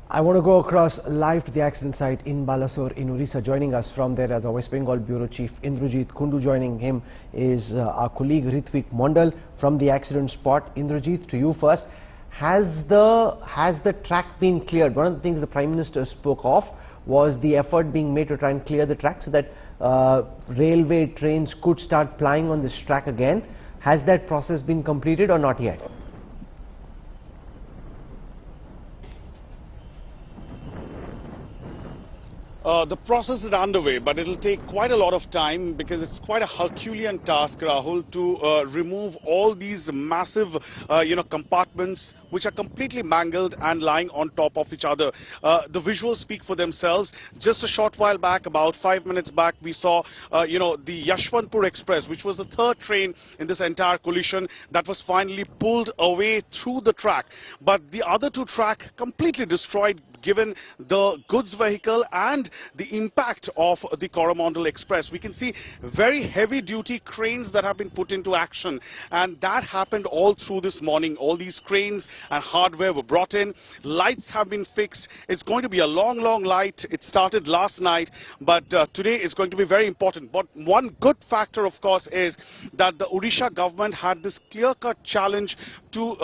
I want to go across live to the accident site in Balasore in Odisha. Joining us from there as our West Bengal Bureau Chief Indrajit Kundu. Joining him is our colleague Ritvik Mondal from the accident spot. Indrajit, to you first. Has the track been cleared? One of the things the Prime Minister spoke of was the effort being made to try and clear the track so that railway trains could start plying on this track again. Has that process been completed or not yet? The process is underway, but it will take quite a lot of time because it's quite a Herculean task, Rahul, to remove all these massive, compartments which are completely mangled and lying on top of each other. The visuals speak for themselves. Just a short while back, about 5 minutes back, we saw, the Yashwantpur Express, which was the third train in this entire collision that was finally pulled away through the track. But the other two track completely destroyed, given the goods vehicle and the impact of the Coromandel Express. We can see very heavy duty cranes that have been put into action, and that happened all through this morning. All these cranes and hardware were brought in, lights have been fixed. It's going to be a long light. It started last night, but today is going to be very important. But one good factor, of course, is that the Odisha government had this clear-cut challenge to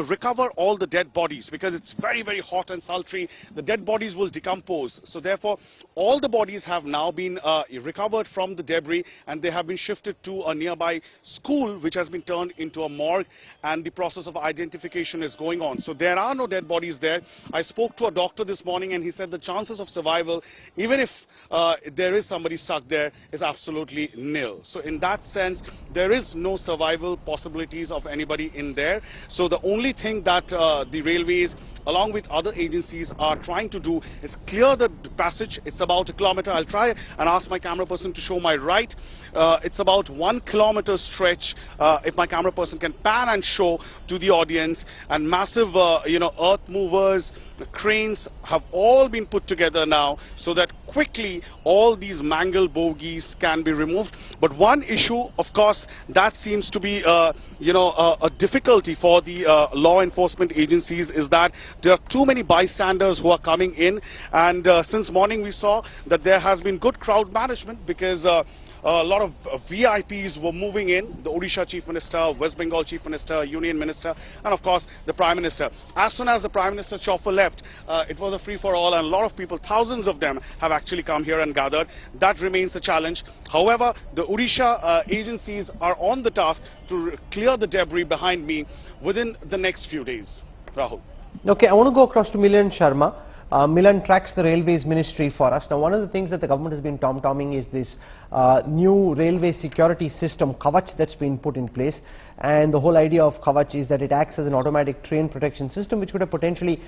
recover all the dead bodies, because it's very hot and sultry. The dead bodies will decompose. So therefore, all the bodies have now been recovered from the debris, and they have been shifted to a nearby school, which has been turned into a morgue, and the process of identification is going on. So there are no dead bodies there. I spoke to a doctor this morning, and he said the chances of survival, even if there is somebody stuck there, is absolutely nil. So in that sense, there is no survival possibilities of anybody in there. So the only thing that the railways, along with other agencies, are trying to do is clear the passage. It's about 1 kilometer. I'll try and ask my camera person to show my right. It's about 1 kilometer stretch. If my camera person can pan and show to the audience, and massive, earth movers, the cranes have all been put together now so that quickly all these mangled bogies can be removed. But one issue, of course, that seems to be a difficulty for the law enforcement agencies, is that there are too many bystanders who are coming in, and since morning we saw that there has been good crowd management, because a lot of VIPs were moving in, the Odisha Chief Minister, West Bengal Chief Minister, Union Minister, and of course the Prime Minister. As soon as the Prime Minister chopper left, it was a free-for-all, and a lot of people, thousands of them, have actually come here and gathered. That remains a challenge. However, the Odisha agencies are on the task to clear the debris behind me within the next few days. Rahul. Okay, I want to go across to Milan Sharma. Milan tracks the Railways Ministry for us. Now, one of the things that the government has been tom-tomming is this new railway security system, Kavach, that's been put in place. And the whole idea of Kavach is that it acts as an automatic train protection system, which could have potentially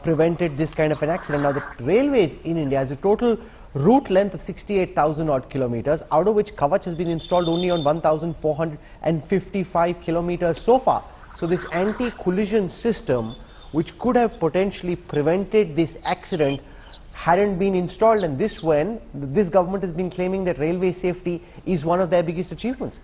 prevented this kind of an accident. Now, the railways in India has a total route length of 68,000 odd kilometers, out of which Kavach has been installed only on 1,455 kilometers so far. So this anti-collision system, which could have potentially prevented this accident, hadn't been installed, and this government has been claiming that railway safety is one of their biggest achievements.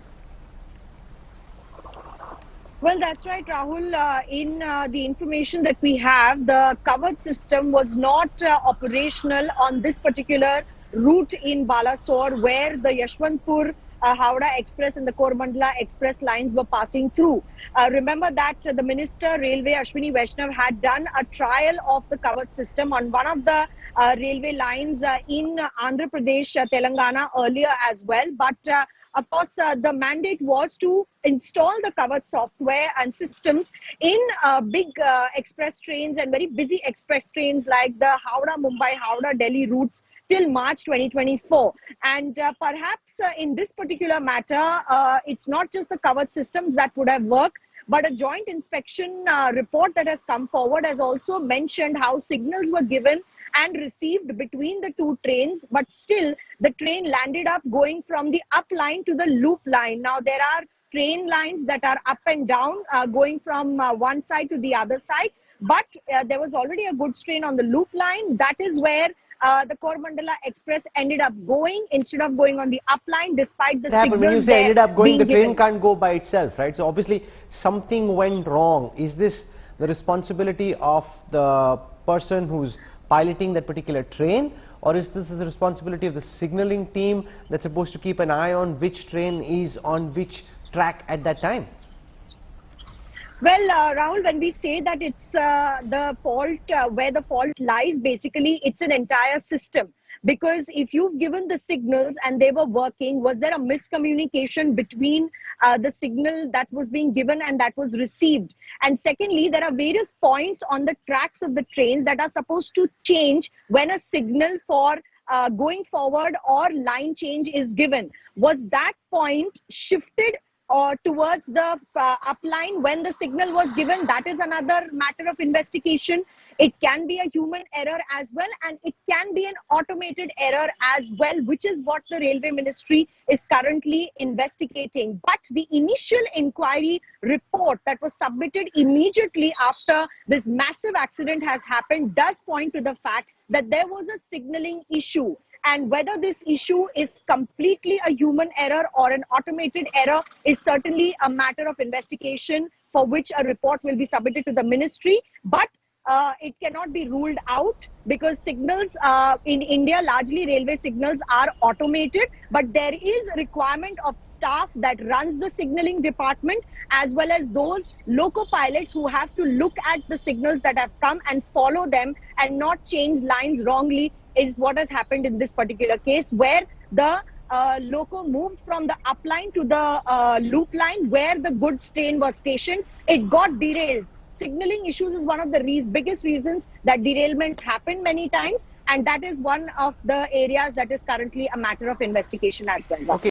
Well, that's right, Rahul. In the information that we have, the Kavach system was not operational on this particular route in Balasore, where the Yashwantpur Howrah Express and the Coromandel Express lines were passing through. Remember that the Minister Railway Ashwini Vaishnav had done a trial of the Kavach system on one of the railway lines in Andhra Pradesh, Telangana earlier as well. But of course, the mandate was to install the Kavach software and systems in big express trains and very busy express trains like the Howrah-Mumbai, Howrah-Delhi routes till March 2024. And perhaps in this particular matter, it's not just the Kavach systems that would have worked, but a joint inspection report that has come forward has also mentioned how signals were given and received between the two trains, but still the train landed up going from the up line to the loop line. Now, there are train lines that are up and down, going from one side to the other side, but there was already a good strain on the loop line. That is where the Coromandel Express ended up going instead of going on the up line, despite the signals. When you say ended up going, the train given. can't go by itself, right? So obviously something went wrong. Is this the responsibility of the person who's piloting that particular train, or is this the responsibility of the signaling team that's supposed to keep an eye on which train is on which track at that time? Well, Rahul, when we say that it's the fault, where the fault lies, basically it's an entire system. Because if you've given the signals and they were working, was there a miscommunication between the signal that was being given and that was received? And secondly, there are various points on the tracks of the trains that are supposed to change when a signal for going forward or line change is given. Was that point shifted or towards the upline when the signal was given? That is another matter of investigation. It can be a human error as well, and it can be an automated error as well, which is what the Railway Ministry is currently investigating. But the initial inquiry report that was submitted immediately after this massive accident has happened does point to the fact that there was a signaling issue. And whether this issue is completely a human error or an automated error is certainly a matter of investigation, for which a report will be submitted to the ministry. But it cannot be ruled out, because signals in India, largely railway signals, are automated, but there is a requirement of staff that runs the signaling department, as well as those loco pilots who have to look at the signals that have come and follow them and not change lines wrongly, is what has happened in this particular case, where the loco moved from the upline to the loop line where the goods train was stationed. It got derailed. Signaling issues is one of the biggest reasons that derailments happen many times, and that is one of the areas that is currently a matter of investigation as well. Okay.